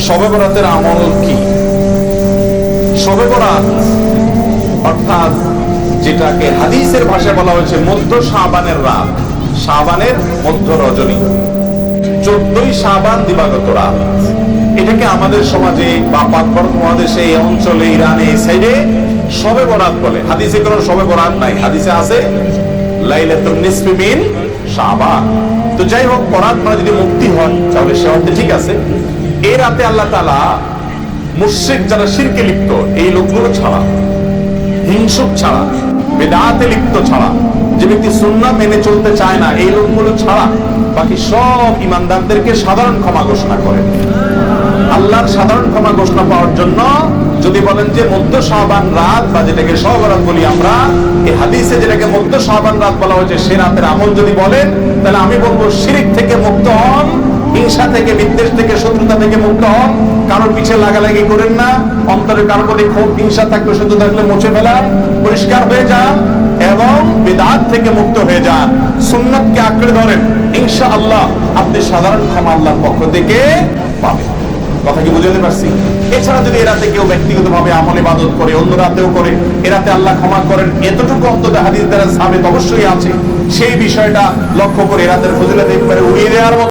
শবে বরাতের আমল কি? শবে বরাত অর্থাৎ যেটাকে হাদিসের ভাষায় বলা হয়েছে মধ্য শাবানের রাত, শাবানের মধ্য রজনী, 14ই শাবান দিবাগত রাত। এটাকে আমাদের সমাজে বা পাক-ভারত মহাদেশে, এই অঞ্চলে, ইরানে, এই সাইডে শবে বরাত বলে। হাদিসে কোনো শবে বরাত নাই, হাদিসে আছে লাইলাতুন নিসফি মিন শাবান। তো যাই হোক, বরাত মানে যদি মুক্তি হয় তাহলে সে অর্থে ঠিক আছে। এই রাতে আল্লাহ তাআলা মুশরিক যারা শিরকে লিপ্ত, এই লোকগুলো ছাড়া, হিংসুক ছাড়া, বিদআতে লিপ্ত ছাড়া, যে ব্যক্তি সুন্নাহ মেনে চলতে চায় না, এই লোকগুলো ছাড়া বাকি সব ঈমানদারদেরকে সাধারণ ক্ষমা ঘোষণা করেন। আল্লাহর সাধারণ ক্ষমা ঘোষণা পাওয়ার জন্য যদি বলেন যে মধ্য শাবান রাত বা যেটাকে শবে বরাত বলি আমরা, এই হাদিসে যেটাকে মধ্য শাবান রাত বলা হয়েছে, সে রাতের আমল যদি বলেন, তাহলে আমি বলবো শিরক থেকে মুক্ত হন, হিংসা থেকে, বিদ্বেষ থেকে, শত্রুতা থেকে মুক্ত হন, কারোর পিছে লাগালাগি করেন না, অন্তরে কারোর প্রতি ক্ষোভ হিংসা থাকলে, শত্রুতা থাকলে মুছে ফেলান, পরিষ্কার হয়ে যান এবং বিদআত থেকে মুক্ত হয়ে যান, সুন্নাতকে আঁকড়ে ধরেন, ইনশাআল্লাহ আপনি সাধারণ ক্ষমা আল্লাহর পক্ষ থেকে পাবেন। কথা কি বুঝাতে পারছি? এছাড়া যদি এরাতে কেউ ব্যক্তিগতভাবে আমল ইবাদত করে, অন্য রাতেও করে, এরাতে আল্লাহ ক্ষমা করেন, এতটুকু অন্তত হাদিস দ্বারা সাবিত অবশ্যই আছে। সেই বিষয়টা লক্ষ্য করে এরাতের ফজিলত একবারে উড়িয়ে দেওয়ার মতো